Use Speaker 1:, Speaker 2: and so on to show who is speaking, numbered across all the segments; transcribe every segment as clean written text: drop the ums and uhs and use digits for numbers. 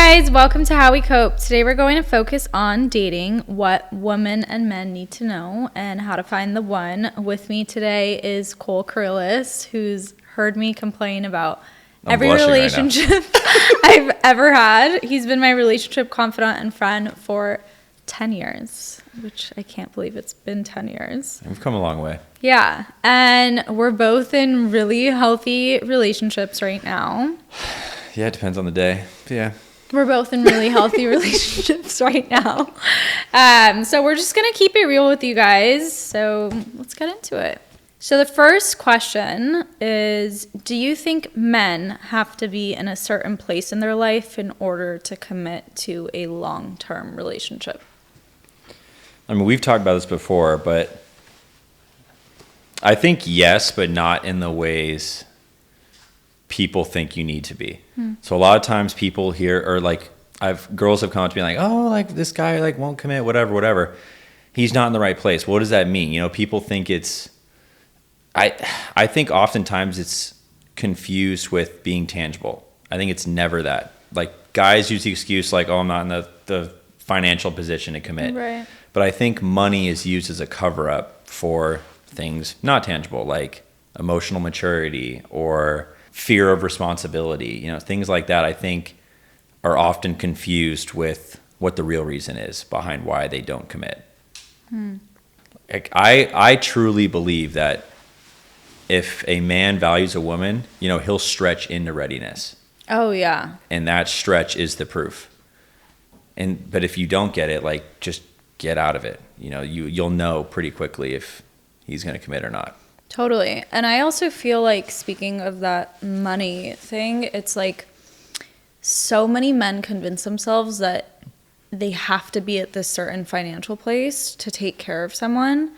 Speaker 1: guys, welcome to How We Cope. Today we're going to focus on dating, what women and men need to know, and how to find the one. With me today is Cole Carrillis, who's heard me complain about every relationship I've ever had. He's been my relationship confidant and friend for 10 years, which I can't believe it's been 10 years.
Speaker 2: We've come a long way.
Speaker 1: Yeah, and we're both in really healthy relationships right now.
Speaker 2: Yeah, it depends on the day. Yeah.
Speaker 1: We're both in really healthy relationships right now. So we're just going to keep it real with you guys. So let's get into it. So the first question is, do you think men have to be in a certain place in their life in order to commit to a long-term relationship?
Speaker 2: I mean, we've talked about this before, but I think yes, but not in the ways people think you need to be. So a lot of times people hear, or like girls have come up to me like, oh, like this guy like won't commit, whatever. He's not in the right place. What does that mean? You know, people think it's, I think oftentimes it's confused with being tangible. I think it's never that. Like guys use the excuse like, oh, I'm not in the financial position to commit.
Speaker 1: Right.
Speaker 2: But I think money is used as a cover up for things not tangible, like emotional maturity or fear of responsibility, you know, things like that I think are often confused with what the real reason is behind why they don't commit. Like, I truly believe that if a man values a woman, you know, he'll stretch into readiness.
Speaker 1: Oh, yeah.
Speaker 2: And that stretch is the proof. But if you don't get it, like, just get out of it. You know, you'll know pretty quickly if he's going to commit or not.
Speaker 1: Totally. And I also feel like, speaking of that money thing, it's like so many men convince themselves that they have to be at this certain financial place to take care of someone.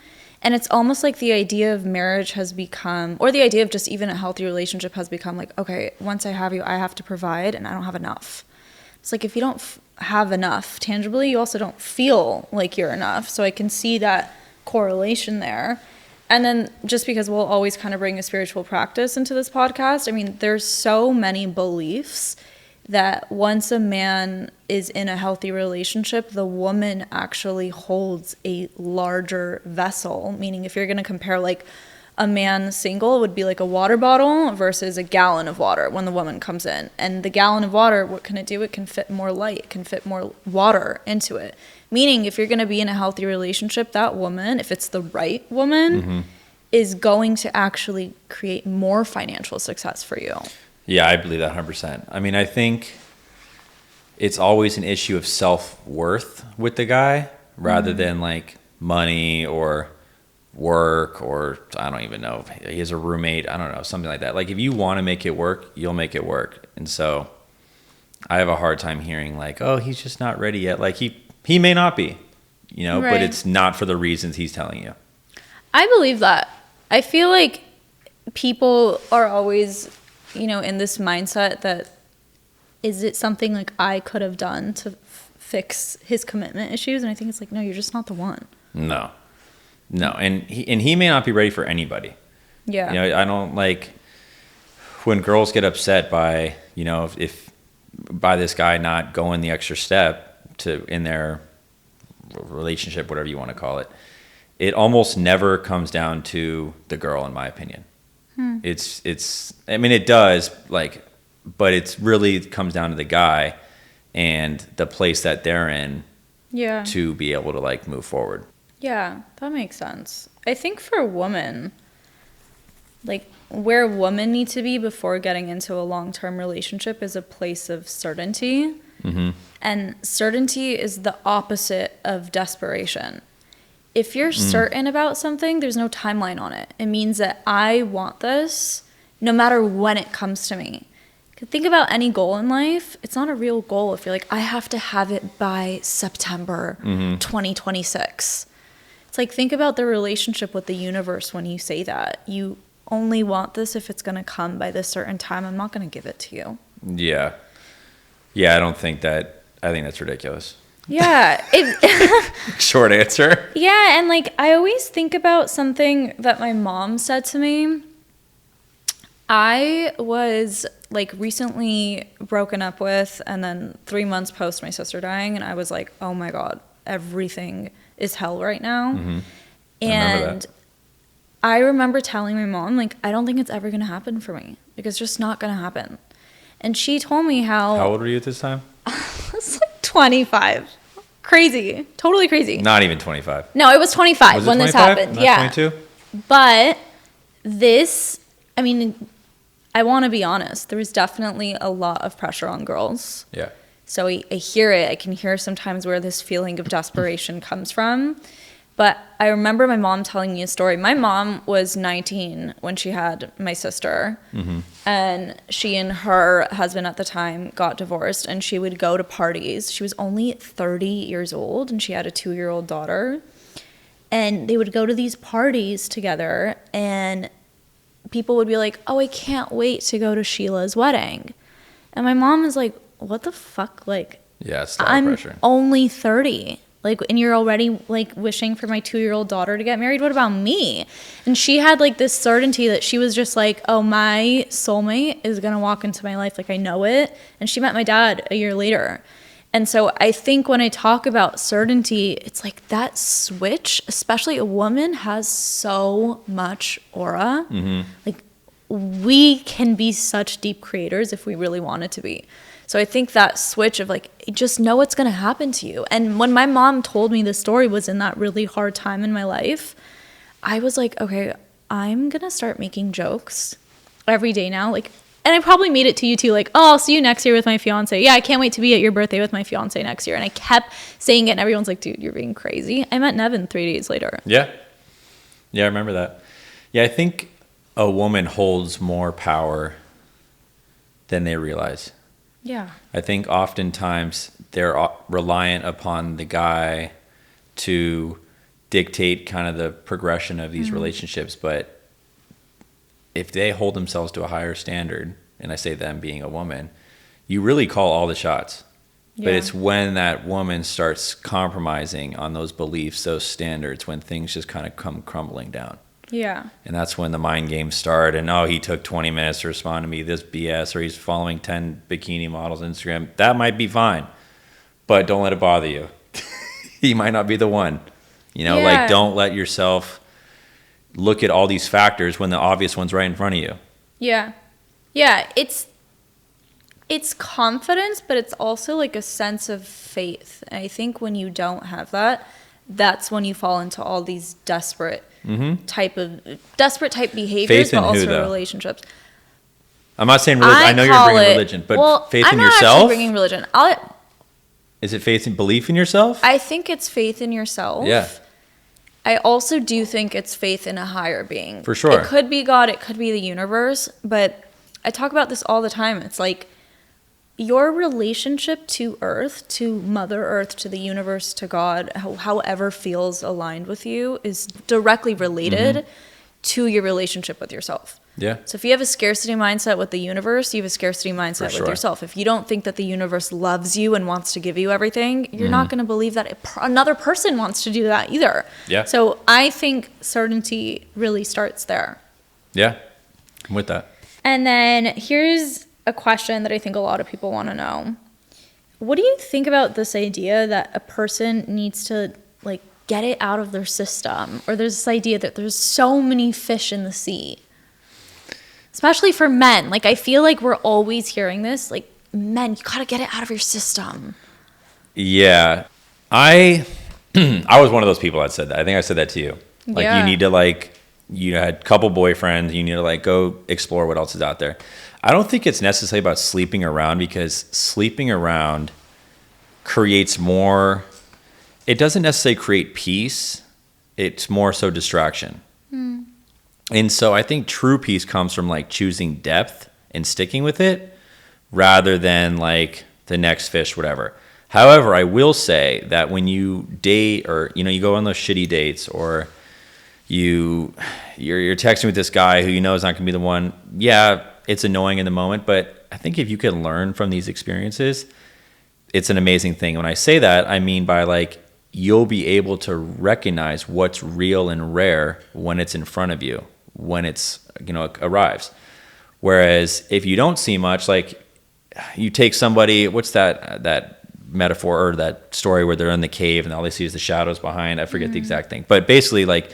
Speaker 1: And it's almost like the idea of marriage has become, or the idea of just even a healthy relationship has become like, okay, once I have you, I have to provide and I don't have enough. It's like if you don't have enough tangibly, you also don't feel like you're enough. So I can see that correlation there. And then just because we'll always kind of bring a spiritual practice into this podcast, I mean, there's so many beliefs that once a man is in a healthy relationship, the woman actually holds a larger vessel. Meaning if you're going to compare like a man single would be like a water bottle versus a gallon of water when the woman comes in. And the gallon of water, what can it do? It can fit more light. It can fit more water into it. Meaning if you're going to be in a healthy relationship, that woman, if it's the right woman, is going to actually create more financial success for you.
Speaker 2: Yeah, I believe that 100%. I mean, I think it's always an issue of self-worth with the guy rather than like money or work, or I don't even know, if he has a roommate, I don't know, something like that. Like if you want to make it work, you'll make it work. And so I have a hard time hearing like, oh, he's just not ready yet. Like he may not be, you know,
Speaker 1: right.
Speaker 2: But it's not for the reasons he's telling you.
Speaker 1: I believe that. I feel like people are always, you know, in this mindset that, is it something like I could have done to fix his commitment issues? And I think it's like, no, you're just not the one.
Speaker 2: No. And he may not be ready for anybody.
Speaker 1: Yeah.
Speaker 2: You know, I don't like when girls get upset by, you know, if by this guy not going the extra step in their relationship, whatever you want to call it. It almost never comes down to the girl, in my opinion. It's I mean, it does, like, but it's really comes down to the guy and the place that they're in to be able to like move forward.
Speaker 1: Yeah, that makes sense. I think for a woman, like where women need to be before getting into a long-term relationship is a place of certainty. And certainty is the opposite of desperation. If you're certain about something, there's no timeline on it. It means that I want this no matter when it comes to me. Think about any goal in life. It's not a real goal if you're like, I have to have it by September 2026. It's like, think about the relationship with the universe when you say that. You only want this if it's going to come by this certain time. I'm not going to give it to you.
Speaker 2: Yeah. Yeah, I think that's ridiculous.
Speaker 1: Yeah.
Speaker 2: Short answer.
Speaker 1: Yeah, and like I always think about something that my mom said to me. I was like recently broken up with, and then 3 months post my sister dying, and I was like, oh my God, everything is hell right now.
Speaker 2: Mm-hmm.
Speaker 1: And I remember telling my mom, like, I don't think it's ever going to happen for me. Like, it's just not going to happen. And she told me
Speaker 2: How old were you at this time?
Speaker 1: I was like 25. Crazy. Totally crazy.
Speaker 2: Not even 25.
Speaker 1: No, it was 25
Speaker 2: Was it
Speaker 1: when
Speaker 2: 25?
Speaker 1: this happened.
Speaker 2: Not
Speaker 1: Yeah.
Speaker 2: 22?
Speaker 1: But this, I mean, I want to be honest. There was definitely a lot of pressure on girls.
Speaker 2: Yeah.
Speaker 1: So I hear it. I can hear sometimes where this feeling of desperation comes from. But I remember my mom telling me a story. My mom was 19 when she had my sister. Mm-hmm. And she and her husband at the time got divorced. And she would go to parties. She was only 30 years old, and she had a 2-year-old daughter. And they would go to these parties together, and people would be like, oh, I can't wait to go to Sheila's wedding. And my mom was like, what the fuck? Like,
Speaker 2: Yeah, it's a lot of
Speaker 1: I'm
Speaker 2: pressure.
Speaker 1: only 30. Like, and you're already like wishing for my 2-year-old daughter to get married. What about me? And she had like this certainty that she was just like, oh, my soulmate is going to walk into my life. Like, I know it. And she met my dad a year later. And so I think when I talk about certainty, it's like that switch, especially a woman has so much aura. Mm-hmm. Like, we can be such deep creators if we really wanted to be. So I think that switch of like, just know what's going to happen to you. And when my mom told me this story was in that really hard time in my life, I was like, okay, I'm going to start making jokes every day now. Like, and I probably made it to you too, like, oh, I'll see you next year with my fiance. Yeah, I can't wait to be at your birthday with my fiance next year. And I kept saying it, and everyone's like, dude, you're being crazy. I met Nevin 3 days later.
Speaker 2: Yeah. Yeah, I remember that. Yeah, I think a woman holds more power than they realize.
Speaker 1: Yeah.
Speaker 2: I think oftentimes they're reliant upon the guy to dictate kind of the progression of these relationships. But if they hold themselves to a higher standard, and I say them being a woman, you really call all the shots. Yeah. But it's when that woman starts compromising on those beliefs, those standards, when things just kind of come crumbling down.
Speaker 1: Yeah.
Speaker 2: And that's when the mind games start. And, oh, he took 20 minutes to respond to me, this BS, or he's following 10 bikini models on Instagram. That might be fine, but don't let it bother you. He might not be the one. You know, like, don't let yourself look at all these factors when the obvious one's right in front of you.
Speaker 1: Yeah. Yeah. It's confidence, but it's also like a sense of faith. And I think when you don't have that, that's when you fall into all these desperate type behaviors,
Speaker 2: faith
Speaker 1: but
Speaker 2: in
Speaker 1: also
Speaker 2: who, though?
Speaker 1: Relationships.
Speaker 2: I'm not saying religion. I know you're bringing religion, but faith in yourself?
Speaker 1: I'm not actually bringing religion.
Speaker 2: Is it faith and belief in yourself?
Speaker 1: I think it's faith in yourself.
Speaker 2: Yeah.
Speaker 1: I also do think it's faith in a higher being.
Speaker 2: For sure.
Speaker 1: It could be God, it could be the universe, but I talk about this all the time. It's like your relationship to Earth, to Mother Earth, to the universe, to God, however feels aligned with you, is directly related to your relationship with yourself.
Speaker 2: Yeah.
Speaker 1: So if you have a scarcity mindset with the universe, you have a scarcity mindset with yourself. If you don't think that the universe loves you and wants to give you everything, you're not going to believe that another person wants to do that either.
Speaker 2: Yeah.
Speaker 1: So I think certainty really starts there.
Speaker 2: Yeah, I'm with that.
Speaker 1: And then here's a question that I think a lot of people want to know. What do you think about this idea that a person needs to like get it out of their system? Or there's this idea that there's so many fish in the sea. Especially for men. Like, I feel like we're always hearing this. Like, men, you got to get it out of your system.
Speaker 2: Yeah. I was one of those people that said that. I think I said that to you. Like, you need to, like, you had a couple boyfriends. You need to, like, go explore what else is out there. I don't think it's necessarily about sleeping around, because sleeping around creates more. It doesn't necessarily create peace. It's more so distraction. And so I think true peace comes from like choosing depth and sticking with it rather than like the next fish, whatever. However, I will say that when you date, or, you know, you go on those shitty dates, or you're texting with this guy who you know is not going to be the one. Yeah, it's annoying in the moment, but I think if you can learn from these experiences, it's an amazing thing. When I say that, I mean by like, you'll be able to recognize what's real and rare when it's in front of you, when it's, you know, it arrives. Whereas if you don't see much, like you take somebody, what's that metaphor or that story where they're in the cave and all they see is the shadows behind? I forget the exact thing. But basically, like,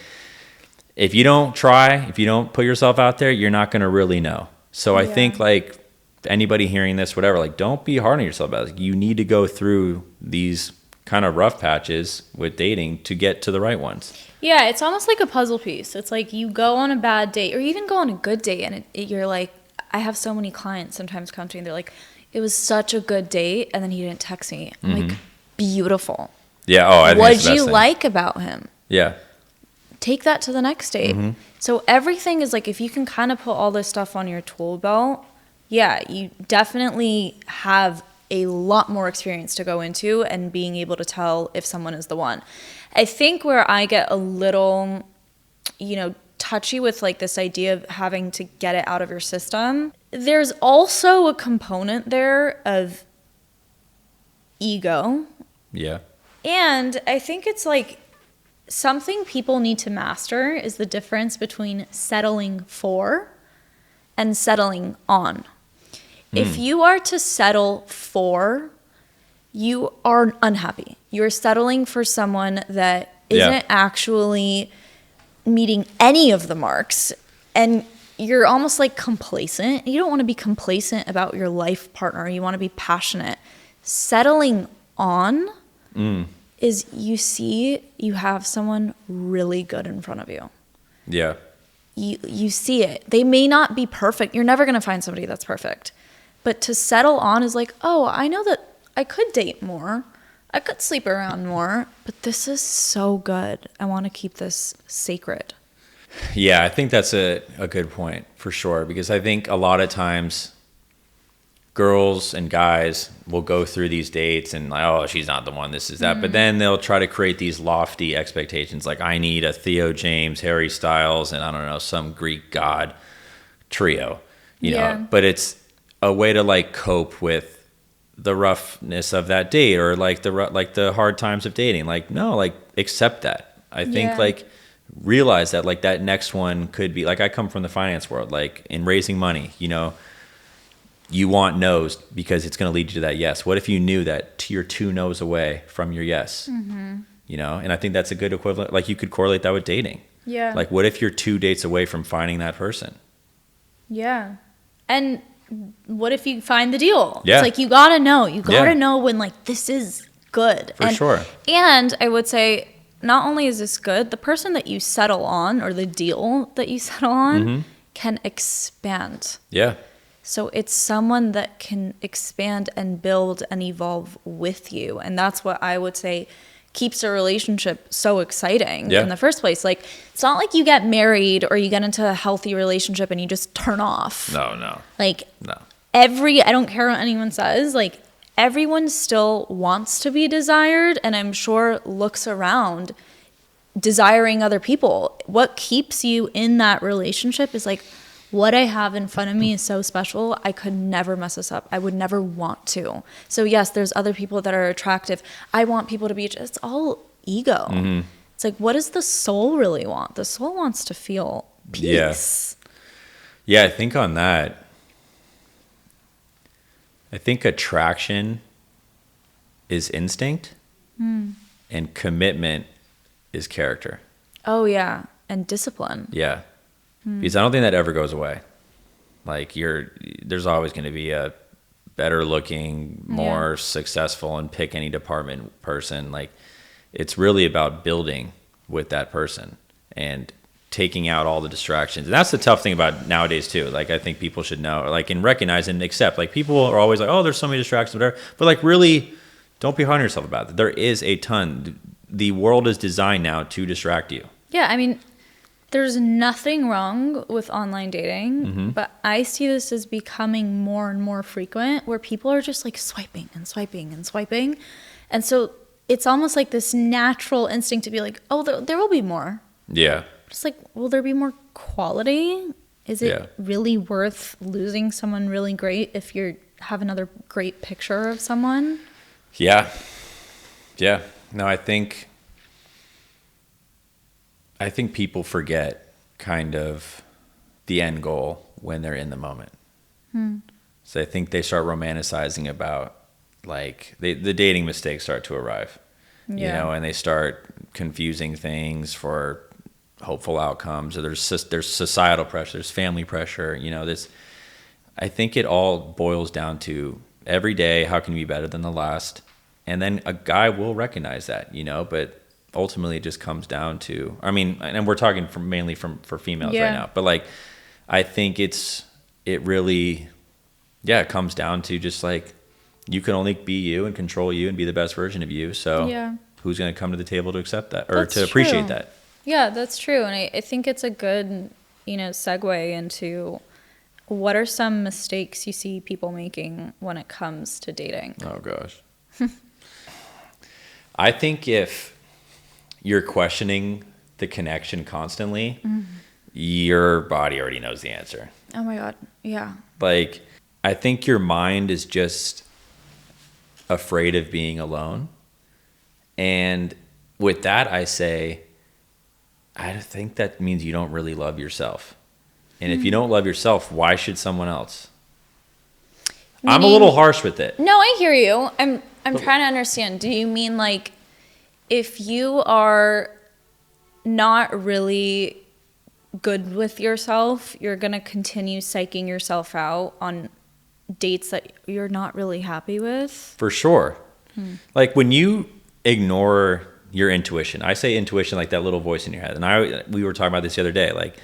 Speaker 2: if you don't try, if you don't put yourself out there, you're not going to really know. So I think, like, anybody hearing this, whatever, like, don't be hard on yourself about it. Like, you need to go through these kind of rough patches with dating to get to the right ones.
Speaker 1: Yeah, it's almost like a puzzle piece. It's like you go on a bad date or even go on a good date and you're like, I have so many clients sometimes come to me and they're like, it was such a good date and then he didn't text me. I'm like, beautiful.
Speaker 2: Yeah. Oh, I think
Speaker 1: What'd
Speaker 2: that's the best
Speaker 1: you
Speaker 2: thing.
Speaker 1: like about him?
Speaker 2: Yeah.
Speaker 1: Take that to the next date. So everything is like, if you can kind of put all this stuff on your tool belt, yeah, you definitely have a lot more experience to go into and being able to tell if someone is the one. I think where I get a little, touchy with like this idea of having to get it out of your system, there's also a component there of ego.
Speaker 2: Yeah.
Speaker 1: And I think it's like, something people need to master is the difference between settling for and settling on. If you are to settle for, you are unhappy. You're settling for someone that isn't actually meeting any of the marks. And you're almost like complacent. You don't want to be complacent about your life partner. You want to be passionate. Settling on is you see you have someone really good in front of you.
Speaker 2: Yeah.
Speaker 1: You see it. They may not be perfect. You're never going to find somebody that's perfect. But to settle on is like, oh, I know that I could date more. I could sleep around more. But this is so good. I want to keep this sacred.
Speaker 2: Yeah, I think that's a good point for sure. Because I think a lot of times girls and guys will go through these dates and like, oh, she's not the one, this is that. But then they'll try to create these lofty expectations. Like, I need a Theo James, Harry Styles, and I don't know, some Greek god trio, you know. But it's a way to like cope with the roughness of that date or like the hard times of dating. Like, no, like accept that. I think like realize that like that next one could be like, I come from the finance world, like in raising money, you want no's because it's going to lead you to that yes. What if you knew that you're 2 no's away from your yes? And I think that's a good equivalent. Like, you could correlate that with dating.
Speaker 1: Yeah.
Speaker 2: Like, what if you're 2 dates away from finding that person?
Speaker 1: Yeah. And what if you find the deal?
Speaker 2: Yeah.
Speaker 1: It's like, you got to know. You got to know when, like, this is good.
Speaker 2: For sure.
Speaker 1: And I would say, not only is this good, the person that you settle on or the deal that you settle on can expand.
Speaker 2: Yeah.
Speaker 1: So it's someone that can expand and build and evolve with you. And that's what I would say keeps a relationship so exciting in the first place. Like, it's not like you get married or you get into a healthy relationship and you just turn off.
Speaker 2: No.
Speaker 1: Like,
Speaker 2: no.
Speaker 1: I don't care what anyone says, like, everyone still wants to be desired, and I'm sure looks around desiring other people. What keeps you in that relationship is like, what I have in front of me is so special. I could never mess this up. I would never want to. So yes, there's other people that are attractive. I want people to be, it's all ego. It's like, what does the soul really want? The soul wants to feel peace.
Speaker 2: Yeah, I think on that, I think attraction is instinct and commitment is character.
Speaker 1: Oh yeah, and discipline.
Speaker 2: Yeah. Because I don't think that ever goes away. Like, there's always going to be a better looking, more successful in pick any department person. Like, it's really about building with that person and taking out all the distractions. And that's the tough thing about nowadays too. Like, I think people should know, like, and recognize and accept, like, people are always like, oh, there's so many distractions, whatever. But like, really don't be hard on yourself about it. There is a ton. The world is designed now to distract you.
Speaker 1: Yeah. I mean, there's nothing wrong with online dating, but I see this as becoming more and more frequent where people are just like swiping and swiping and swiping. And so it's almost like this natural instinct to be like, oh, there will be more.
Speaker 2: Yeah.
Speaker 1: Just like, will there be more quality? Is it really worth losing someone really great if you have another great picture of someone?
Speaker 2: Yeah. Yeah. No, I think people forget kind of the end goal when they're in the moment. So I think they start romanticizing about, like, the dating mistakes start to arrive, you know, and they start confusing things for hopeful outcomes. Or there's societal pressure, there's family pressure, you know, I think it all boils down to every day, how can you be better than the last? And then a guy will recognize that, you know, but ultimately it just comes down to, I mean, and we're talking mainly for females right now, but like, I think it really, it comes down to just like, you can only be you and control you and be the best version of you. So who's going to come to the table to accept that or to appreciate that? Yeah,
Speaker 1: that's true. And I think it's a good, you know, segue into what are some mistakes you see people making when it comes to dating?
Speaker 2: Oh, gosh. I think if you're questioning the connection constantly, your body already knows the answer.
Speaker 1: Oh, my God. Yeah.
Speaker 2: Like, I think your mind is just afraid of being alone. And with that, I say, I think that means you don't really love yourself. And if you don't love yourself, why should someone else? I'm a little harsh with it.
Speaker 1: No, I hear you. I'm trying to understand. Do you mean like if you are not really good with yourself, you're going to continue psyching yourself out on dates that you're not really happy with?
Speaker 2: For sure. Like when you ignore your intuition, I say intuition like that little voice in your head. And we were talking about this the other day. Like,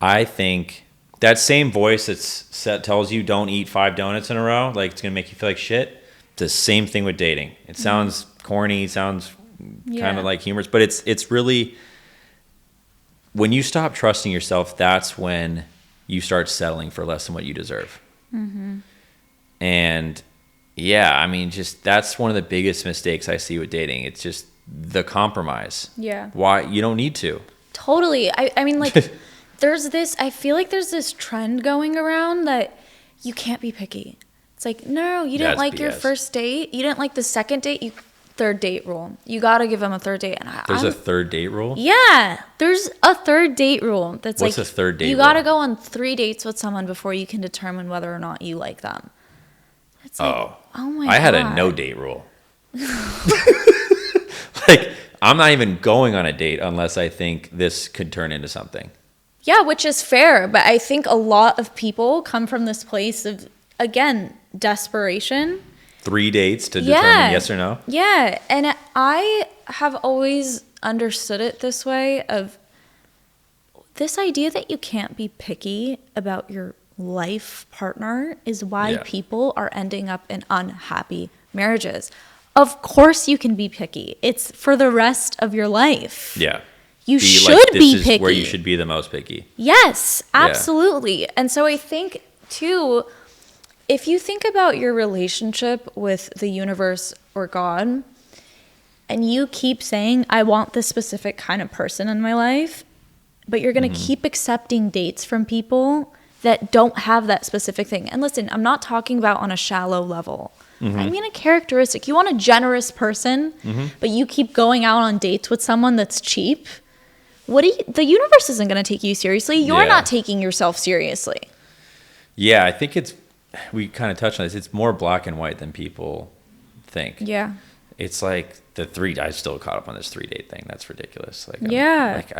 Speaker 2: I think that same voice tells you don't eat 5 donuts in a row, like it's going to make you feel like shit. It's the same thing with dating. It sounds corny, sounds kind of like humorous, but it's really, when you stop trusting yourself, that's when you start settling for less than what you deserve. And yeah, I mean, just that's one of the biggest mistakes I see with dating. It's just the compromise.
Speaker 1: Yeah.
Speaker 2: Why? You don't need to.
Speaker 1: Totally. I mean, like, I feel like there's this trend going around that you can't be picky. It's like, no, you didn't like your first date. You didn't like the second date. Third date rule. You got to give them a third date. And
Speaker 2: there's a third date rule?
Speaker 1: Yeah. There's a third date rule. That's
Speaker 2: What's a third date rule?
Speaker 1: You got to go on 3 dates with someone before you can determine whether or not you like them. It's like, oh my God.
Speaker 2: I had a no date rule. Like, I'm not even going on a date unless I think this could turn into something.
Speaker 1: Yeah, which is fair. But I think a lot of people come from this place of, again, desperation. 3 dates to determine yes or no? Yeah. And I have always understood it this way of this idea that you can't be picky about your life partner is why people are ending up in unhappy marriages. Of course you can be picky. It's for the rest of your life. Yeah. You should be picky. This is where you should be the most picky. Yes, absolutely. Yeah. And so I think, too, if you think about your relationship with the universe or God, and you keep saying, I want this specific kind of person in my life, but you're going to keep accepting dates from people that don't have that specific thing. And listen, I'm not talking about on a shallow level. I mean a characteristic. You want a generous person, but you keep going out on dates with someone that's cheap. The universe isn't going to take you seriously. You're not taking yourself seriously. Yeah, I think we kind of touched on this. It's more black and white than people think. Yeah. It's like I still caught up on this 3-date thing. That's ridiculous. Like,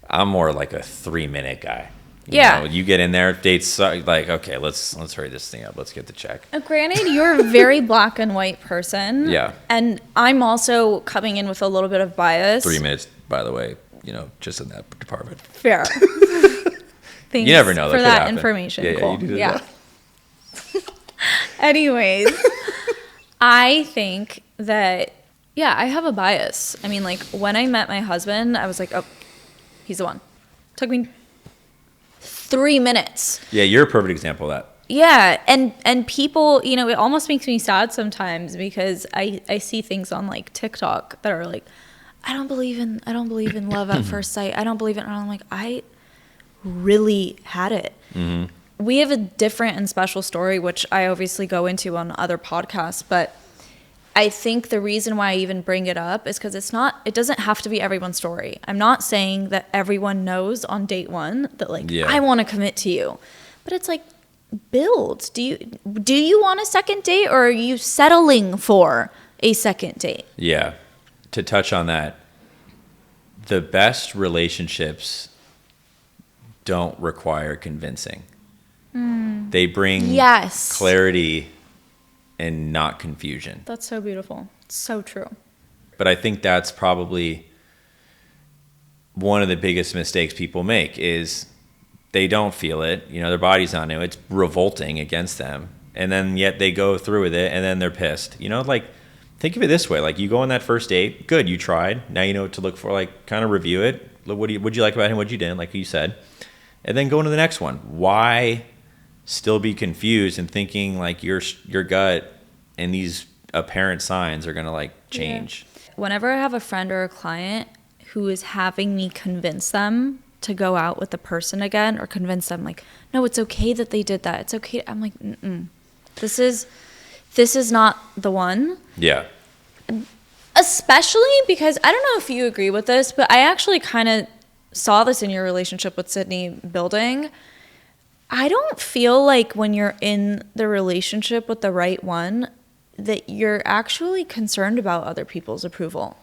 Speaker 1: I'm more like a 3-minute guy. You know, you get in there, dates like, okay, let's hurry this thing up. Let's get the check. Granted, you're a very black and white person. Yeah. And I'm also coming in with a little bit of bias. 3 minutes, by the way, just in that department. Fair. Thanks you never know for that information. Yeah, cool. Yeah. Anyways, I think that, I have a bias. I mean, like, when I met my husband, I was like, oh, he's the one. Took me 3 minutes. Yeah, you're a perfect example of that. Yeah, and people, it almost makes me sad sometimes because I see things on like TikTok that are like, I don't believe in love at first sight. I don't believe it. And I'm like, I really had it. We have a different and special story, which I obviously go into on other podcasts, but I think the reason why I even bring it up is because it doesn't have to be everyone's story. I'm not saying that everyone knows on date one that like, I want to commit to you. But it's like, build. Do you want a second date, or are you settling for a second date?
Speaker 2: Yeah. To touch on that, the best relationships don't require convincing. They bring clarity and not confusion.
Speaker 1: That's so beautiful. It's so true.
Speaker 2: But I think that's probably one of the biggest mistakes people make is they don't feel it. You know, their body's not new. It's revolting against them. And then yet they go through with it and then they're pissed. You know, like, think of it this way. Like, you go on that first date. Good, you tried. Now you know what to look for. Like, kind of review it. What'd you like about him? What'd you didn't, like you said. And then go into the next one. Why still be confused and thinking like your gut and these apparent signs are going to like change?
Speaker 1: Whenever I have a friend or a client who is having me convince them to go out with the person again, or convince them like, no, it's okay that they did that. It's okay. I'm like, this is not the one.
Speaker 2: Yeah.
Speaker 1: Especially because I don't know if you agree with this, but I actually kind of saw this in your relationship with Sydney building. I don't feel like when you're in the relationship with the right one that you're actually concerned about other people's approval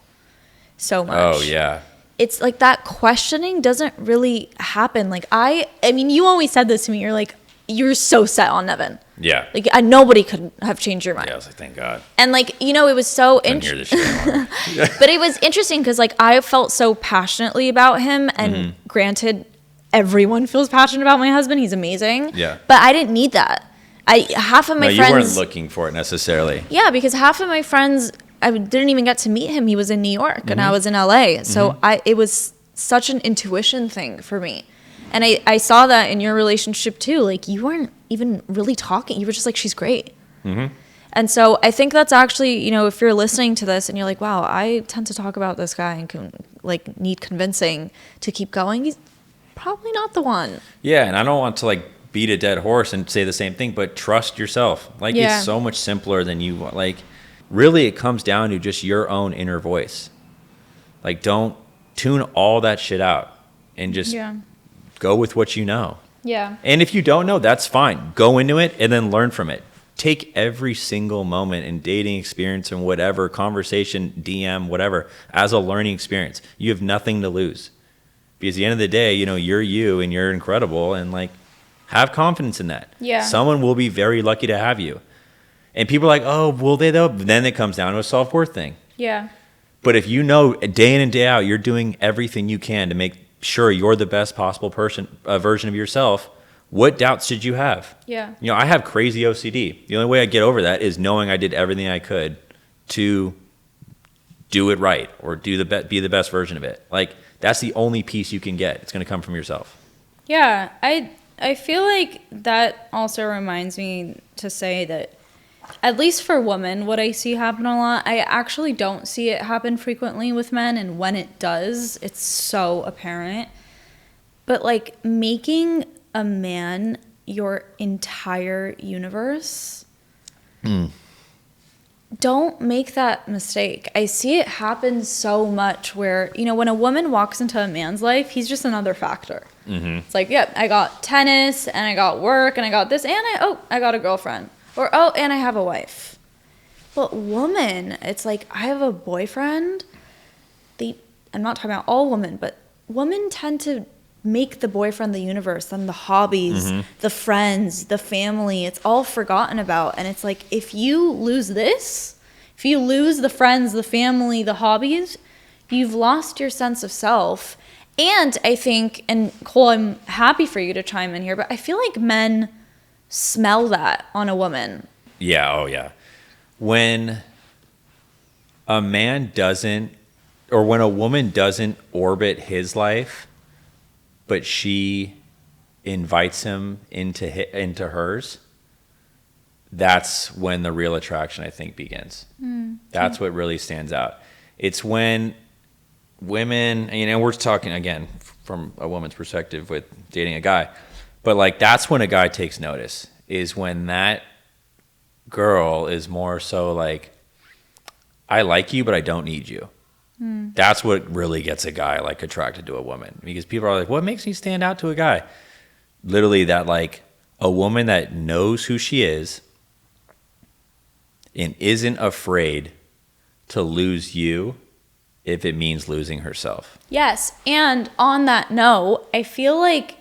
Speaker 1: so much.
Speaker 2: Oh, yeah.
Speaker 1: It's like that questioning doesn't really happen. Like I mean, you always said this to me. You're like, you're so set on Nevin.
Speaker 2: Yeah.
Speaker 1: Like nobody could have changed your mind.
Speaker 2: Yeah, I was like, thank God.
Speaker 1: And like, you know, it was so interesting. But it was interesting because like I felt so passionately about him. And granted, everyone feels passionate about my husband. He's amazing.
Speaker 2: Yeah.
Speaker 1: But I didn't need that. Half of my friends.
Speaker 2: You weren't looking for it necessarily.
Speaker 1: Yeah, because half of my friends, I didn't even get to meet him. He was in New York and I was in LA. So it was such an intuition thing for me. And I saw that in your relationship too. Like you weren't even really talking. You were just like, she's great. And so I think that's actually, you know, if you're listening to this and you're like, wow, I tend to talk about this guy and like need convincing to keep going. He's probably not the one.
Speaker 2: Yeah. And I don't want to like beat a dead horse and say the same thing, but trust yourself. Like it's so much simpler than you like. Really, it comes down to just your own inner voice. Like, don't tune all that shit out and just go with what you know.
Speaker 1: Yeah.
Speaker 2: And if you don't know, that's fine. Go into it and then learn from it. Take every single moment in dating experience and whatever, conversation, DM, whatever, as a learning experience. You have nothing to lose. Because at the end of the day, you know, you're you and you're incredible, and like, have confidence in that.
Speaker 1: Yeah.
Speaker 2: Someone will be very lucky to have you. And people are like, oh, will they though? Then it comes down to a self-worth thing.
Speaker 1: Yeah.
Speaker 2: But if you know day in and day out, you're doing everything you can to make sure you're the best possible version of yourself, what doubts should you have?
Speaker 1: Yeah.
Speaker 2: You know, I have crazy OCD. The only way I get over that is knowing I did everything I could to do it right or be the best version of it. Like, that's the only piece you can get. It's going to come from yourself.
Speaker 1: Yeah. I feel like that also reminds me to say that, at least for women, what I see happen a lot, I actually don't see it happen frequently with men. And when it does, it's so apparent. But like making a man your entire universe, don't make that mistake. I see it happen so much where, you know, when a woman walks into a man's life, he's just another factor. It's like, yep, I got tennis and I got work and I got this and I got a girlfriend. Or, and I have a wife. But woman, it's like, I have a boyfriend. I'm not talking about all women, but women tend to make the boyfriend the universe, then the hobbies, the friends, the family. It's all forgotten about. And it's like, if you lose this, if you lose the friends, the family, the hobbies, you've lost your sense of self. And I think, and Cole, I'm happy for you to chime in here, but I feel like men smell that on a woman.
Speaker 2: Yeah. Oh yeah. When a man doesn't, or when a woman doesn't orbit his life, but she invites him into hers, that's when the real attraction, I think, begins. That's what really stands out. It's when women, you know, we're talking again from a woman's perspective with dating a guy, but like, that's when a guy takes notice, is when that girl is more so like, I like you, but I don't need you. That's what really gets a guy like attracted to a woman, because people are like, what makes me stand out to a guy? Literally that, like, a woman that knows who she is and isn't afraid to lose you if it means losing herself.
Speaker 1: Yes. And on that note, I feel like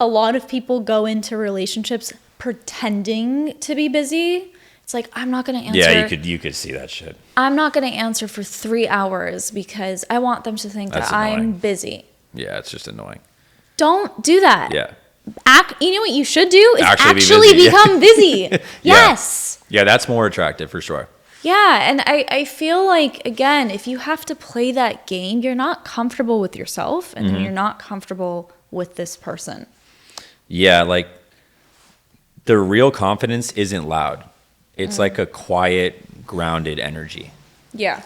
Speaker 1: a lot of people go into relationships pretending to be busy. It's like, I'm not going to answer.
Speaker 2: Yeah, you could see that shit.
Speaker 1: I'm not going to answer for 3 hours because I want them to think
Speaker 2: That's
Speaker 1: that I'm
Speaker 2: annoying.
Speaker 1: busy.
Speaker 2: Yeah, it's just annoying.
Speaker 1: Don't do that.
Speaker 2: Yeah.
Speaker 1: You know what you should do is
Speaker 2: Actually
Speaker 1: actually
Speaker 2: be busy.
Speaker 1: become busy. Yes.
Speaker 2: Yeah, that's more attractive for sure.
Speaker 1: Yeah, and I feel like, again, if you have to play that game, you're not comfortable with yourself, and then you're not comfortable with this person.
Speaker 2: Yeah, like, the real confidence isn't loud. It's like a quiet, grounded energy.
Speaker 1: Yeah.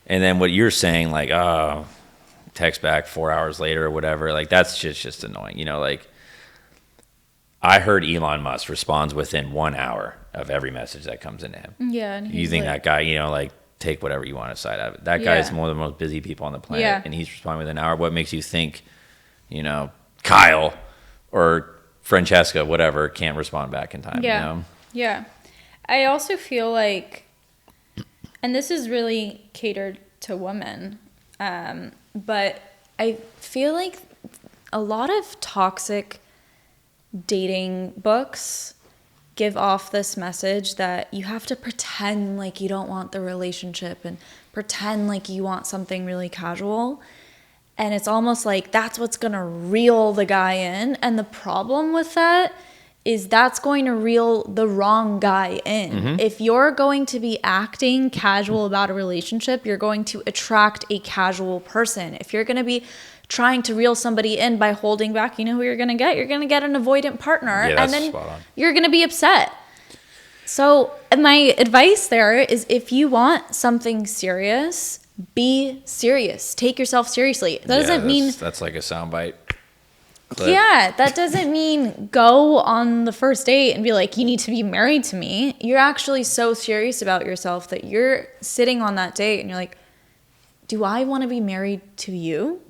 Speaker 2: And then what you're saying, like, oh, text back 4 hours later or whatever, like, that's just annoying. You know, like, I heard Elon Musk responds within 1 hour of every message that comes into him.
Speaker 1: Yeah. And
Speaker 2: You think that guy, you know, like, take whatever you want aside of it. That guy is one of the most busy people on the planet, and he's responding within an hour. What makes you think, you know, Kyle or Francesca, whatever, can't respond back in time?
Speaker 1: Yeah.
Speaker 2: You know?
Speaker 1: Yeah. I also feel like, and this is really catered to women, but I feel like a lot of toxic dating books give off this message that you have to pretend like you don't want the relationship and pretend like you want something really casual. And it's almost like that's what's going to reel the guy in. And the problem with that is that's going to reel the wrong guy in. If you're going to be acting casual about a relationship, you're going to attract a casual person. If you're going to be trying to reel somebody in by holding back, you know who you're going to get? You're going to get an avoidant partner.
Speaker 2: Yeah, that's
Speaker 1: and then
Speaker 2: spot on.
Speaker 1: you're going to be upset. So my advice there is, if you want something serious, be serious. Take yourself seriously. That doesn't mean...
Speaker 2: That's like a soundbite.
Speaker 1: Yeah, that doesn't mean go on the first date and be like, you need to be married to me. You're actually so serious about yourself that you're sitting on that date and you're like, do I want to be married to you?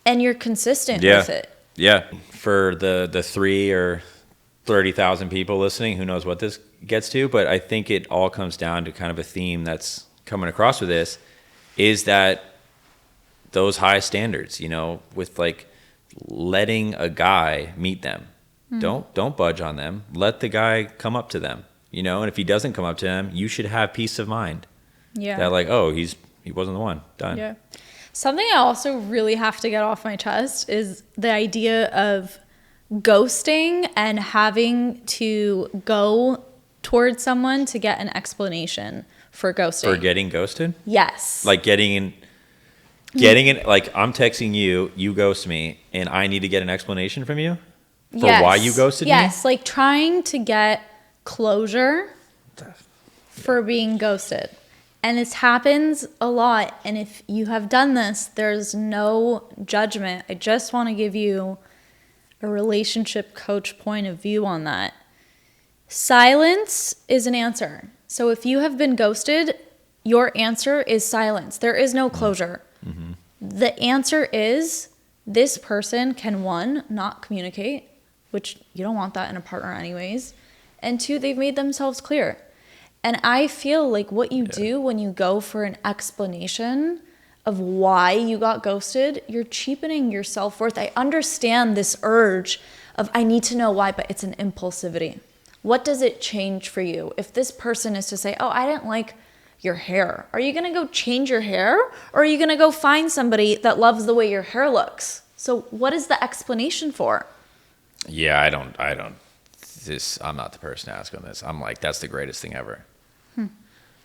Speaker 1: And you're consistent with it.
Speaker 2: Yeah. For the 3 or 30,000 people listening, who knows what this gets to, but I think it all comes down to kind of a theme that's coming across with this, is that those high standards, you know, with like letting a guy meet them. Don't budge on them. Let the guy come up to them, you know, and if he doesn't come up to them, you should have peace of mind.
Speaker 1: Yeah.
Speaker 2: That like, oh, he wasn't the one. Done.
Speaker 1: Yeah. Something I also really have to get off my chest is the idea of ghosting and having to go towards someone to get an explanation for ghosting.
Speaker 2: For getting ghosted?
Speaker 1: Yes.
Speaker 2: Like getting in, like, I'm texting you, you ghost me, and I need to get an explanation from you for why you ghosted me?
Speaker 1: Yes, like trying to get closure for being ghosted. And this happens a lot. And if you have done this, there's no judgment. I just want to give you a relationship coach point of view on that. Silence is an answer. So if you have been ghosted, your answer is silence. There is no closure. The answer is this person can, 1, not communicate, which you don't want that in a partner anyways, and 2, they've made themselves clear. And I feel like what you do when you go for an explanation of why you got ghosted, you're cheapening your self-worth. I understand this urge of I need to know why, but it's an impulsivity. What does it change for you? If this person is to say, oh, I didn't like your hair, are you going to go change your hair? Or are you going to go find somebody that loves the way your hair looks? So what is the explanation for?
Speaker 2: Yeah, I'm not the person to ask on this. I'm like, that's the greatest thing ever.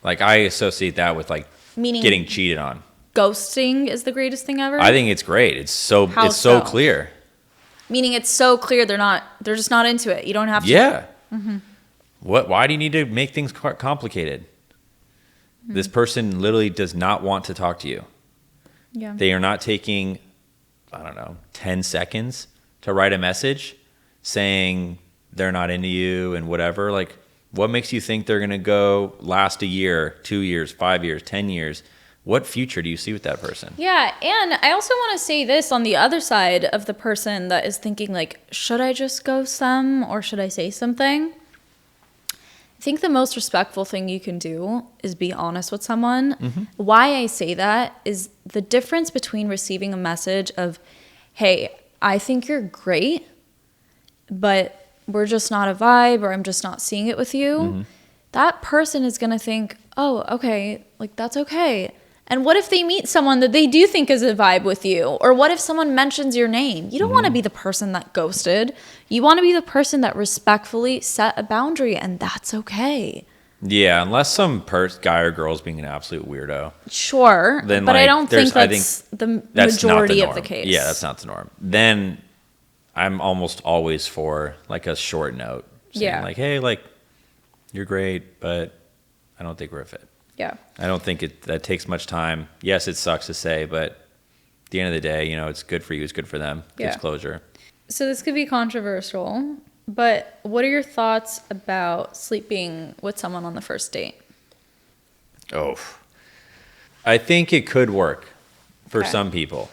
Speaker 2: Like, I associate that with like
Speaker 1: Meaning
Speaker 2: getting cheated on.
Speaker 1: Ghosting is the greatest thing ever?
Speaker 2: I think it's great. It's so clear.
Speaker 1: Meaning it's so clear they're just not into it. You don't have to.
Speaker 2: Yeah. Why do you need to make things complicated? This person literally does not want to talk to you.
Speaker 1: Yeah.
Speaker 2: They are not taking, 10 seconds to write a message saying they're not into you and whatever. Like, What makes you think they're going to go last a year, 2 years, 5 years, 10 years? What future do you see with that person?
Speaker 1: Yeah, and I also want to say this on the other side of the person that is thinking like, should I just ghost them or should I say something? I think the most respectful thing you can do is be honest with someone. Why I say that is the difference between receiving a message of, hey, I think you're great, but we're just not a vibe, or I'm just not seeing it with you. That person is going to think, oh, okay, like that's okay. And what if they meet someone that they do think is a vibe with you? Or what if someone mentions your name? You don't want to be the person that ghosted. You want to be the person that respectfully set a boundary, and that's okay.
Speaker 2: Yeah, unless some guy or girl is being an absolute weirdo.
Speaker 1: Sure,
Speaker 2: Then,
Speaker 1: but
Speaker 2: like,
Speaker 1: I don't think that's the
Speaker 2: that's not
Speaker 1: majority
Speaker 2: the
Speaker 1: of the
Speaker 2: norm.
Speaker 1: case.
Speaker 2: Yeah, that's not the norm. Then I'm almost always for like a short note. Saying like, hey, like, you're great, but I don't think we're a fit.
Speaker 1: Yeah.
Speaker 2: I don't think that takes much time. Yes, it sucks to say, but at the end of the day, it's good for you. It's good for them. Gives closure.
Speaker 1: So this could be controversial, but what are your thoughts about sleeping with someone on the first date?
Speaker 2: Oh, I think it could work for some people.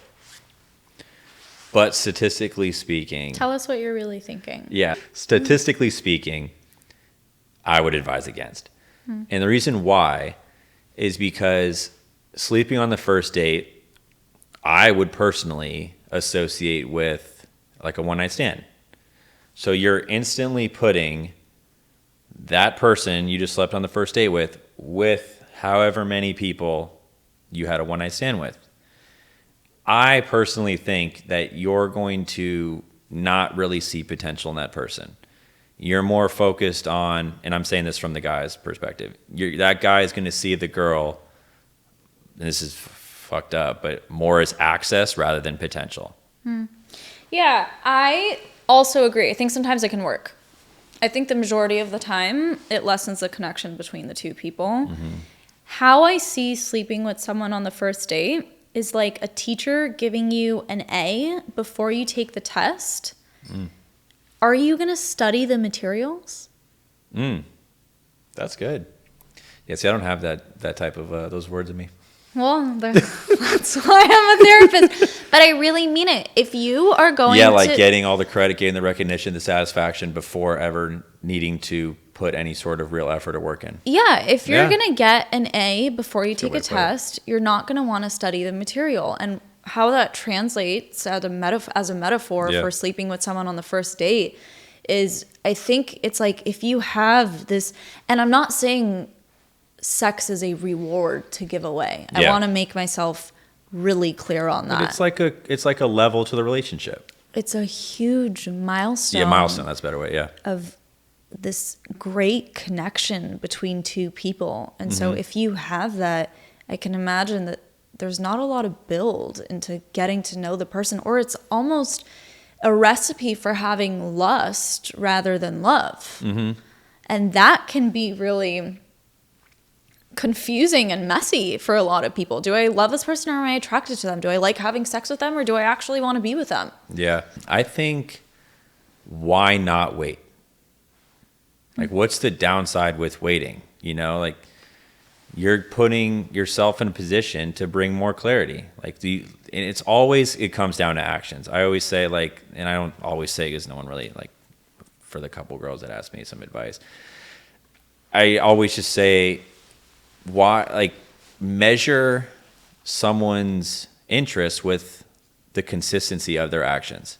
Speaker 2: But statistically speaking...
Speaker 1: Tell us what you're really thinking.
Speaker 2: Yeah. Statistically speaking, I would advise against. And the reason why is because sleeping on the first date, I would personally associate with like a one-night stand. So you're instantly putting that person you just slept on the first date with however many people you had a one-night stand with. I personally think that you're going to not really see potential in that person. You're more focused on, and I'm saying this from the guy's perspective, that guy is going to see the girl, and this is fucked up, but more as access rather than potential.
Speaker 1: Yeah, I also agree. I think sometimes it can work. I think the majority of the time, it lessens the connection between the two people. How I see sleeping with someone on the first date is like a teacher giving you an A before you take the test. Are you going to study the materials?
Speaker 2: That's good. Yeah, see, I don't have that type of those words in me.
Speaker 1: Well, that's why I'm a therapist. But I really mean it. If you are going
Speaker 2: Yeah, like getting all the credit, getting the recognition, the satisfaction before ever needing to put any sort of real effort or work in.
Speaker 1: Yeah, if you're going to get an A before you take a test, you're not going to want to study the material. And how that translates as a metaphor for sleeping with someone on the first date is, I think it's like if you have this, and I'm not saying sex is a reward to give away. I want to make myself really clear on that.
Speaker 2: But it's like a level to the relationship.
Speaker 1: It's a huge milestone.
Speaker 2: Yeah, milestone, that's a better way,
Speaker 1: of this great connection between two people. And so if you have that, I can imagine that there's not a lot of build into getting to know the person, or it's almost a recipe for having lust rather than love. And that can be really confusing and messy for a lot of people. Do I love this person, or am I attracted to them? Do I like having sex with them, or do I actually want to be with them?
Speaker 2: Yeah. I think, why not wait? Like, what's the downside with waiting? Like, you're putting yourself in a position to bring more clarity. Like, and it comes down to actions. I always say, like, and I don't always say because no one really, like, for the couple girls that ask me some advice, I always just say, why, like, measure someone's interest with the consistency of their actions.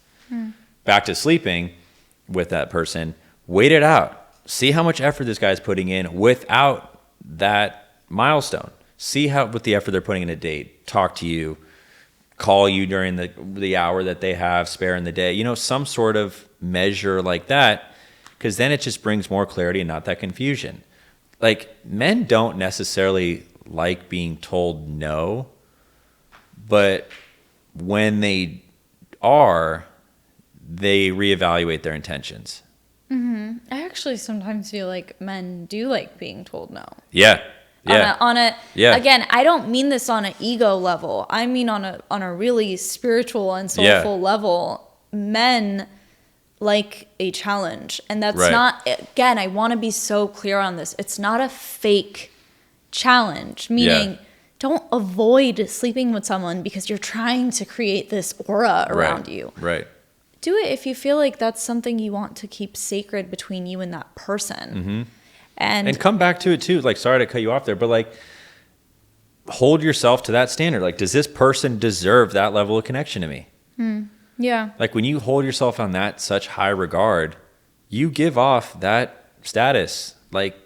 Speaker 2: Back to sleeping with that person, wait it out. See how much effort this guy's putting in without that milestone. See what the effort they're putting in a date. Talk to you, call you during the hour that they have spare in the day. Some sort of measure like that, because then it just brings more clarity and not that confusion. Like, men don't necessarily like being told no, but when they are, they reevaluate their intentions.
Speaker 1: I actually sometimes feel like men do like being told no.
Speaker 2: Yeah.
Speaker 1: Again, I don't mean this on an ego level. I mean on a really spiritual and soulful level. Men like a challenge. And that's
Speaker 2: Right.
Speaker 1: not, again, I want to be so clear on this. It's not a fake challenge, meaning don't avoid sleeping with someone because you're trying to create this aura around you.
Speaker 2: Right.
Speaker 1: Do it if you feel like that's something you want to keep sacred between you and that person. And
Speaker 2: come back to it too. Like, sorry to cut you off there, but like, hold yourself to that standard. Like, does this person deserve that level of connection to me?
Speaker 1: yeah,
Speaker 2: Like, when you hold yourself on that such high regard, you give off that status, like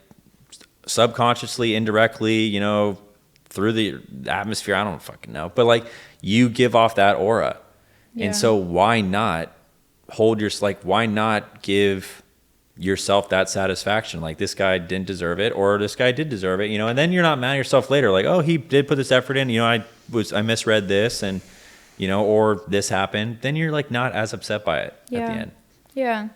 Speaker 2: subconsciously, indirectly, you know, through the atmosphere. I don't fucking know, but like, you give off that aura.
Speaker 1: Yeah.
Speaker 2: And so why not why not give yourself that satisfaction? Like, this guy didn't deserve it, or this guy did deserve it, you know, and then you're not mad at yourself later. Like, oh, he did put this effort in, you know, I misread this, and, you know, or this happened. Then you're like not as upset by it at the end.
Speaker 1: Yeah.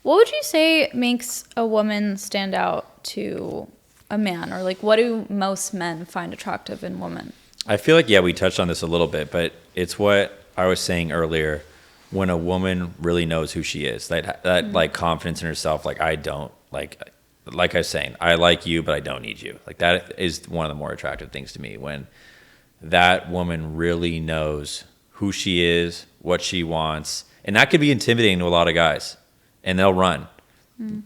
Speaker 1: What would you say makes a woman stand out to a man? Or like, what do most men find attractive in women?
Speaker 2: I feel like, we touched on this a little bit, but it's what I was saying earlier. When a woman really knows who she is, that like confidence in herself, like I don't, like I was saying, I like you, but I don't need you. Like, that is one of the more attractive things to me, when that woman really knows who she is, what she wants. And that could be intimidating to a lot of guys, and they'll run.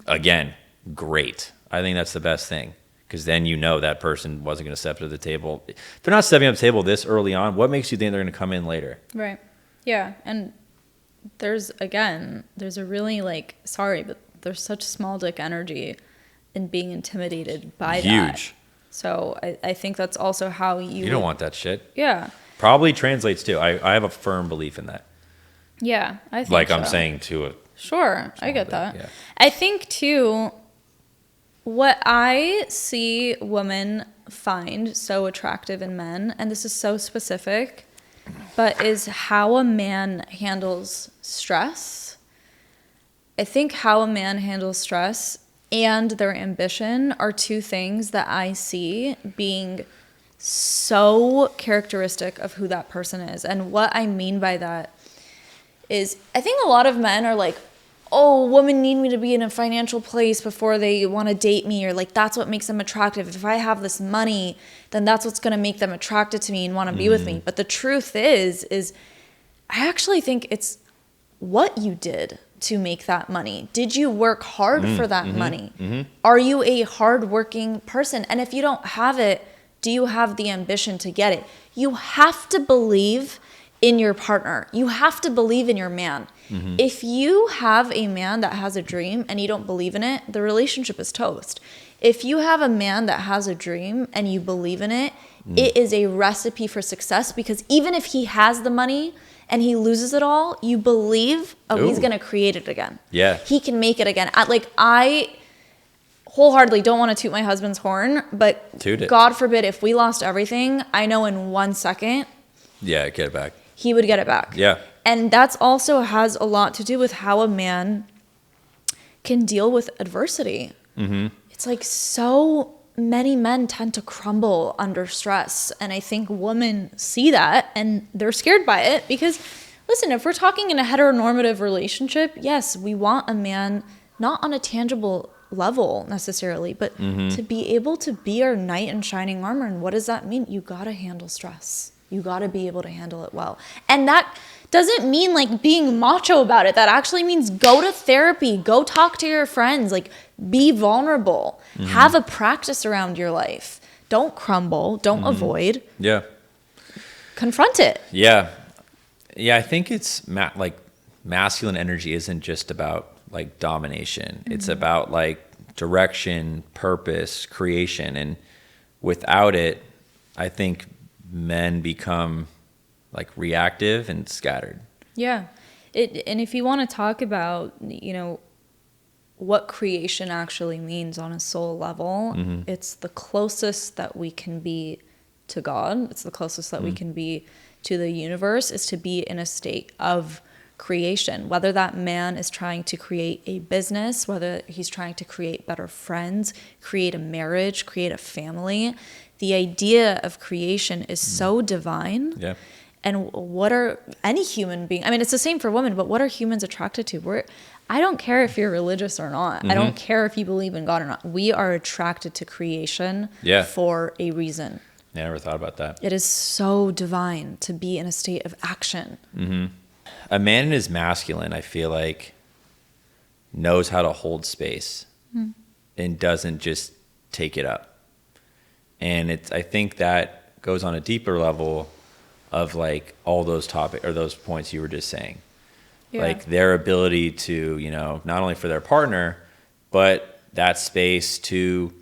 Speaker 2: Again, great. I think that's the best thing, because then you know that person wasn't going to step to the table. If they're not stepping up to the table this early on, what makes you think they're going to come in later?
Speaker 1: Right. Yeah. And there's a really, like, sorry, but there's such small dick energy in being intimidated by that.
Speaker 2: Huge.
Speaker 1: So I think that's also how
Speaker 2: You don't want that shit.
Speaker 1: Yeah.
Speaker 2: Probably translates too. I have a firm belief in that.
Speaker 1: Yeah, I think
Speaker 2: Like,
Speaker 1: so.
Speaker 2: I'm saying to a
Speaker 1: Sure, I get that.
Speaker 2: yeah.
Speaker 1: I think too, what I see women find so attractive in men, and this is so specific, but is how a man handles stress. I think how a man handles stress and their ambition are two things that I see being so characteristic of who that person is. And what I mean by that is, I think a lot of men are like, oh, women need me to be in a financial place before they want to date me, or like that's what makes them attractive. If I have this money, then that's what's going to make them attracted to me and want to be with me. But the truth is I actually think it's what you did to make that money. Did you work hard for that money? Are you a hardworking person? And if you don't have it, do you have the ambition to get it? You have to believe in your partner. You have to believe in your man. If you have a man that has a dream and you don't believe in it, the relationship is toast. If you have a man that has a dream and you believe in it, it is a recipe for success, because even if he has the money and he loses it all, you believe, he's going to create it again.
Speaker 2: Yeah.
Speaker 1: He can make it again. I wholeheartedly don't want to toot my husband's horn, but
Speaker 2: Toot it.
Speaker 1: God forbid if we lost everything, I know in 1 second
Speaker 2: Yeah, get it back.
Speaker 1: he would get it back.
Speaker 2: Yeah.
Speaker 1: And that's also has a lot to do with how a man can deal with adversity. It's like so many men tend to crumble under stress. And I think women see that and they're scared by it because, listen, if we're talking in a heteronormative relationship, yes, we want a man not on a tangible level necessarily, but to be able to be our knight in shining armor. And what does that mean? You got to handle stress. You got to be able to handle it well. And that doesn't mean like being macho about it. That actually means go to therapy, go talk to your friends, like be vulnerable, have a practice around your life. Don't crumble, don't avoid.
Speaker 2: Yeah.
Speaker 1: Confront it.
Speaker 2: Yeah. Yeah, I think it's like masculine energy isn't just about like domination. It's about like direction, purpose, creation. And without it, I think men become like reactive and scattered.
Speaker 1: Yeah. And if you want to talk about, what creation actually means on a soul level, it's the closest that we can be to God. It's the closest that we can be to the universe, is to be in a state of creation, whether that man is trying to create a business, whether he's trying to create better friends, create a marriage, create a family. The idea of creation is so divine.
Speaker 2: Yeah.
Speaker 1: And what are any human being? I mean, it's the same for women, but what are humans attracted to? I don't care if you're religious or not. I don't care if you believe in God or not. We are attracted to creation for a reason.
Speaker 2: Yeah, I never thought about that.
Speaker 1: It is so divine to be in a state of action.
Speaker 2: A man in his masculine, I feel like, knows how to hold space and doesn't just take it up. And I think that goes on a deeper level of like all those topics or those points you were just saying. Yeah. Like their ability to, you know, not only for their partner, but that space to,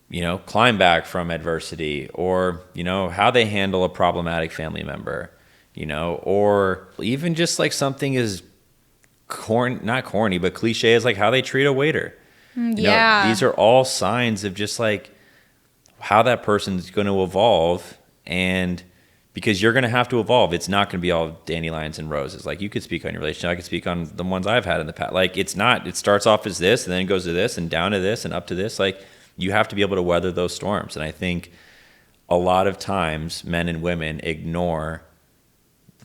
Speaker 2: you know, climb back from adversity, or, you know, how they handle a problematic family member, you know, or even just like something as not corny, but cliche as like how they treat a waiter. You know, these are all signs of just like how that person's going to evolve. And because you're going to have to evolve, it's not going to be all dandelions and roses. Like you could speak on your relationship, I could speak on the ones I've had in the past. Like it's not, it starts off as this and then it goes to this and down to this and up to this. Like you have to be able to weather those storms. And I think a lot of times men and women ignore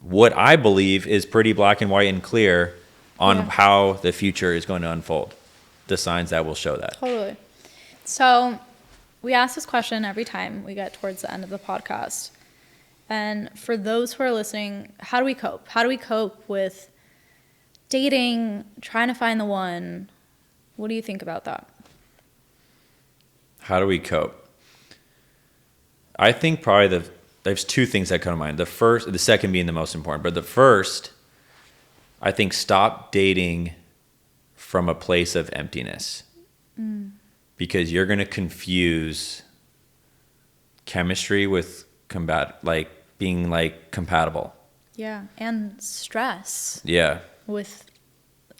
Speaker 2: what I believe is pretty black and white and clear on how the future is going to unfold. The signs that will show that.
Speaker 1: Totally. So we ask this question every time we get towards the end of the podcast. And for those who are listening, how do we cope? How do we cope with dating, trying to find the one? What do you think about that?
Speaker 2: How do we cope? I think probably there's two things that come to mind. The second being the most important, but the first, I think stop dating from a place of emptiness. Because you're going to confuse chemistry with being like compatible. Yeah.
Speaker 1: And stress.
Speaker 2: Yeah.
Speaker 1: With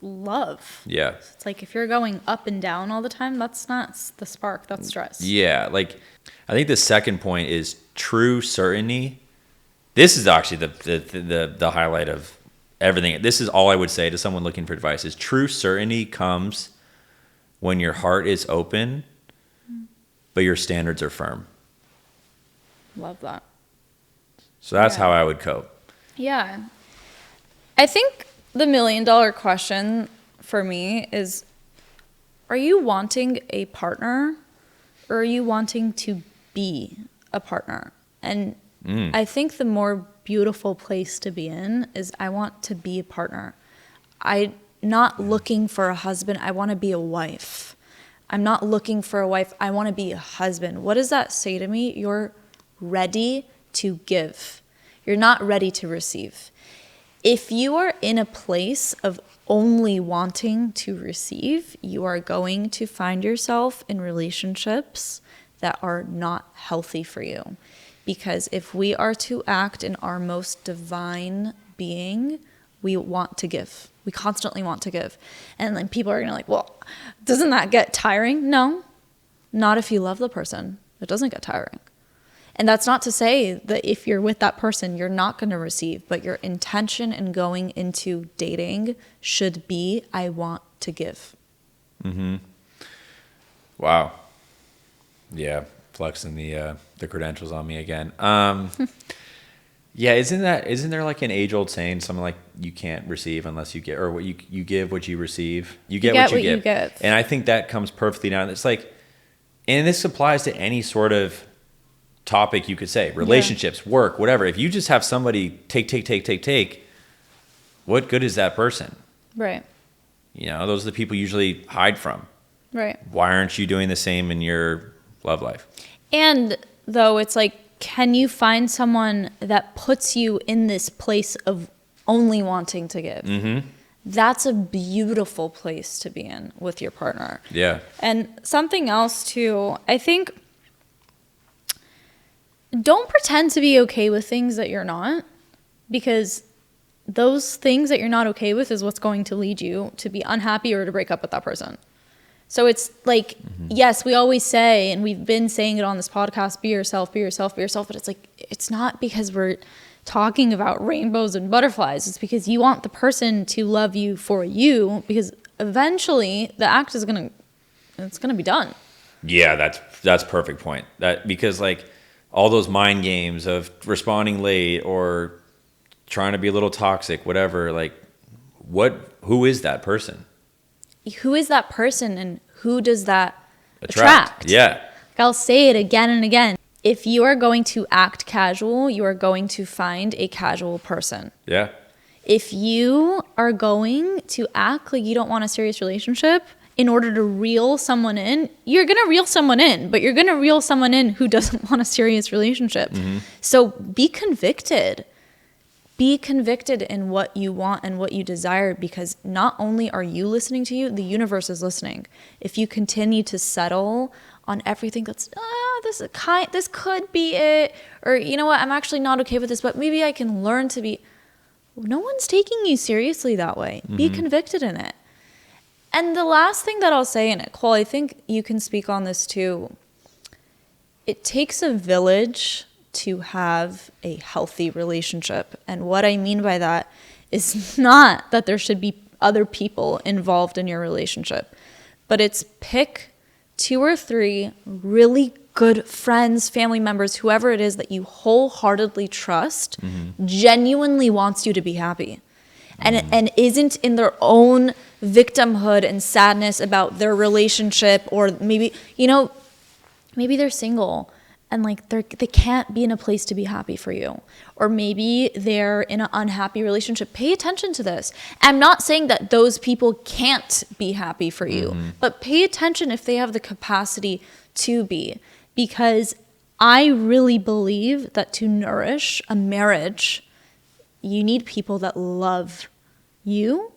Speaker 1: love.
Speaker 2: Yeah.
Speaker 1: It's like if you're going up and down all the time, that's not the spark, that's stress.
Speaker 2: Yeah. Like I think the second point is true certainty. This is actually the highlight of everything. This is all I would say to someone looking for advice is true certainty comes when your heart is open, but your standards are firm.
Speaker 1: Love that.
Speaker 2: So that's how I would cope.
Speaker 1: Yeah. I think the $1 million question for me is, are you wanting a partner or are you wanting to be a partner? And I think the more beautiful place to be in is I want to be a partner. I'm not looking for a husband. I want to be a wife. I'm not looking for a wife. I want to be a husband. What does that say to me? You're ready to give. You're not ready to receive. If you are in a place of only wanting to receive, you are going to find yourself in relationships that are not healthy for you. Because if we are to act in our most divine being, we want to give. We constantly want to give. And then people are going to like, well, doesn't that get tiring? No, not if you love the person. It doesn't get tiring. And that's not to say that if you're with that person, you're not going to receive, but your intention in going into dating should be, I want to give.
Speaker 2: Wow. Yeah. Flexing the credentials on me again. Yeah. Isn't there like an age old saying, something like you can't receive unless you get, or what you give what you receive, you get what you give. And I think that comes perfectly down. It's like, and this applies to any sort of topic you could say, relationships, work, whatever. If you just have somebody take, what good is that person?
Speaker 1: Right.
Speaker 2: You know, those are the people you usually hide from.
Speaker 1: Right.
Speaker 2: Why aren't you doing the same in your love life?
Speaker 1: And though it's like, can you find someone that puts you in this place of only wanting to give? That's a beautiful place to be in with your partner.
Speaker 2: Yeah.
Speaker 1: And something else too, I think, don't pretend to be okay with things that you're not, because those things that you're not okay with is what's going to lead you to be unhappy or to break up with that person. So it's like, yes, we always say, and we've been saying it on this podcast, be yourself, be yourself, be yourself. But it's like, it's not because we're talking about rainbows and butterflies. It's because you want the person to love you for you, because eventually the act is going to be done. Yeah,
Speaker 2: that's perfect point. That because like all those mind games of responding late or trying to be a little toxic, whatever, like who is that person?
Speaker 1: who is that person and who does that
Speaker 2: Attract. Yeah.
Speaker 1: I'll say it again and again. If you are going to act casual, you are going to find a casual person.
Speaker 2: Yeah.
Speaker 1: If you are going to act like you don't want a serious relationship in order to reel someone in, you're going to reel someone in, but you're going to reel someone in who doesn't want a serious relationship. Mm-hmm. So be convicted. Be convicted in what you want and what you desire, because not only are you listening to you, the universe is listening. If you continue to settle on everything that's, this could be it, or you know what, I'm actually not okay with this, but maybe I can learn to be, no one's taking you seriously that way. Mm-hmm. Be convicted in it. And the last thing that I'll say, and Nicole, I think you can speak on this too, it takes a village to have a healthy relationship. And what I mean by that is not that there should be other people involved in your relationship, but it's pick 2 or 3 really good friends, family members, whoever it is that you wholeheartedly trust, genuinely wants you to be happy. And isn't in their own victimhood and sadness about their relationship, or maybe, maybe they're single and like they can't be in a place to be happy for you, or maybe they're in an unhappy relationship. Pay attention to this. I'm not saying that those people can't be happy for you, but pay attention if they have the capacity to be, because I really believe that to nourish a marriage, you need people that love you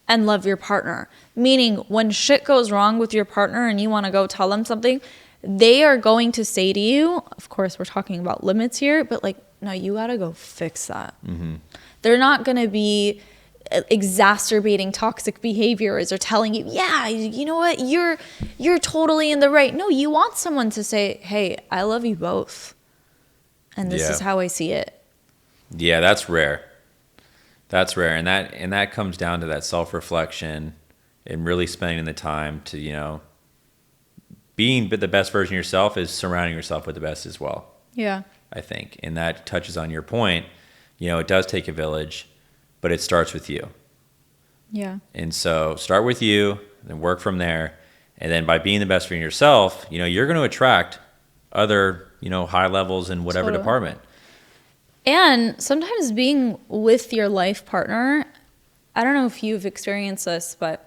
Speaker 1: and love your partner. Meaning when shit goes wrong with your partner and you want to go tell them something, they are going to say to you, of course we're talking about limits here, but like, no, you got to go fix that. Mm-hmm. They're not going to be exacerbating toxic behaviors or telling you, yeah, you know what, you're totally in the right. No, you want someone to say, hey, I love you both. And this is how I see it.
Speaker 2: Yeah, that's rare. That's rare. And that comes down to that self-reflection and really spending the time to, being the best version of yourself is surrounding yourself with the best as well.
Speaker 1: Yeah.
Speaker 2: I think. And that touches on your point. It does take a village, but it starts with you.
Speaker 1: Yeah. And
Speaker 2: so start with you, then work from there. And then by being the best for yourself, you're going to attract other, high levels in whatever department.
Speaker 1: And sometimes being with your life partner, I don't know if you've experienced this, but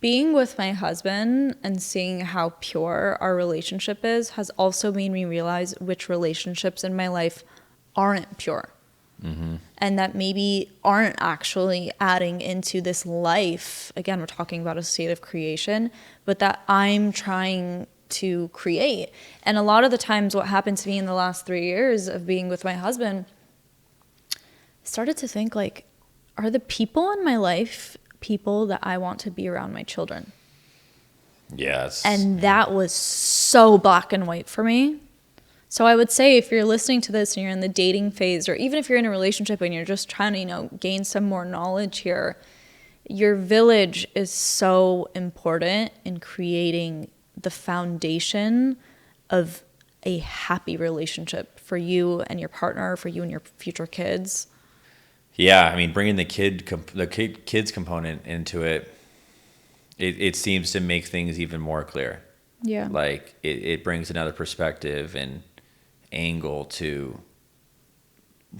Speaker 1: being with my husband and seeing how pure our relationship is has also made me realize which relationships in my life aren't pure. Mm-hmm. And that maybe aren't actually adding into this life. Again, we're talking about a state of creation, but that I'm trying to create. And a lot of the times what happened to me in the last 3 years of being with my husband, I started to think like, are the people in my life people that I want to be around my children?
Speaker 2: Yes.
Speaker 1: And that was so black and white for me. So I would say if you're listening to this and you're in the dating phase, or even if you're in a relationship and you're just trying to, gain some more knowledge here, your village is so important in creating the foundation of a happy relationship for you and your partner, for you and your future kids.
Speaker 2: Yeah, I mean, bringing the kids component into it seems to make things even more clear.
Speaker 1: Yeah.
Speaker 2: Like it brings another perspective and angle to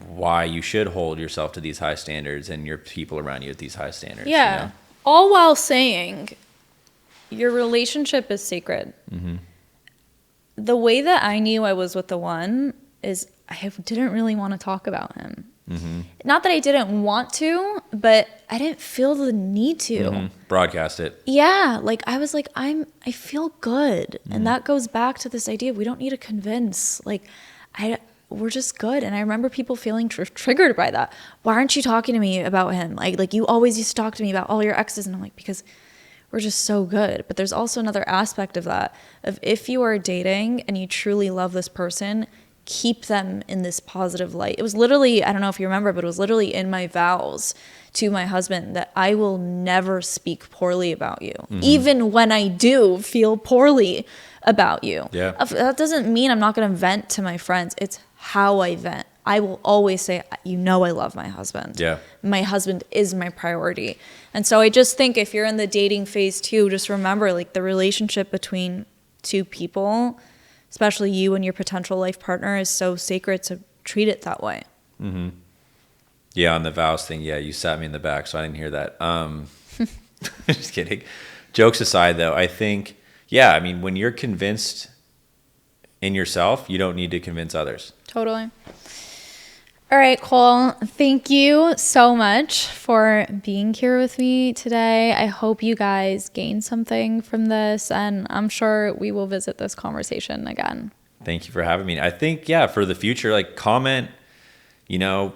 Speaker 2: why you should hold yourself to these high standards and your people around you at these high standards.
Speaker 1: Yeah. All while saying your relationship is sacred. Mm-hmm. The way that I knew I was with the one is I didn't really want to talk about him. Mm-hmm. Not that I didn't want to, but I didn't feel the need to.
Speaker 2: Mm-hmm. Broadcast it.
Speaker 1: Yeah, like I was like, I feel good. Mm-hmm. And that goes back to this idea of we don't need to convince. Like, we're just good. And I remember people feeling triggered by that. Why aren't you talking to me about him? Like you always used to talk to me about all your exes. And I'm like, because we're just so good. But there's also another aspect of that, of if you are dating and you truly love this person, keep them in this positive light. It was literally, I don't know if you remember, but it was literally in my vows to my husband that I will never speak poorly about you, even when I do feel poorly about you.
Speaker 2: Yeah.
Speaker 1: That doesn't mean I'm not going to vent to my friends. It's how I vent. I will always say, you know, I love my husband.
Speaker 2: Yeah.
Speaker 1: My husband is my priority. And so I just think if you're in the dating phase too, just remember like the relationship between two people, especially you and your potential life partner, is so sacred to treat it that way.
Speaker 2: Mm-hmm. Yeah, on the vows thing, yeah, you sat me in the back, so I didn't hear that. Just kidding. Jokes aside, though, I think, yeah, I mean, when you're convinced in yourself, you don't need to convince others.
Speaker 1: Totally. All right, Cole, thank you so much for being here with me today. I hope you guys gained something from this, and I'm sure we will visit this conversation again.
Speaker 2: Thank you for having me. I think, yeah, for the future, like comment, you know,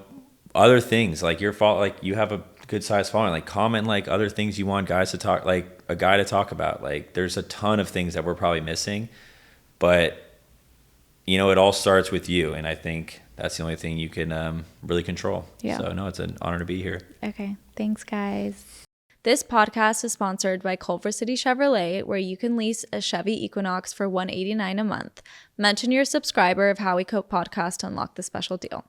Speaker 2: other things like your fault, like you have a good size following, like comment like other things you want guys to talk, like a guy to talk about. Like there's a ton of things that we're probably missing, but you know, it all starts with you. And I think that's the only thing you can really control.
Speaker 1: Yeah.
Speaker 2: So no, it's an honor to be here.
Speaker 1: Okay. Thanks, guys. This podcast is sponsored by Culver City Chevrolet, where you can lease a Chevy Equinox for $189 a month. Mention you're a subscriber of How We Cope podcast to unlock the special deal.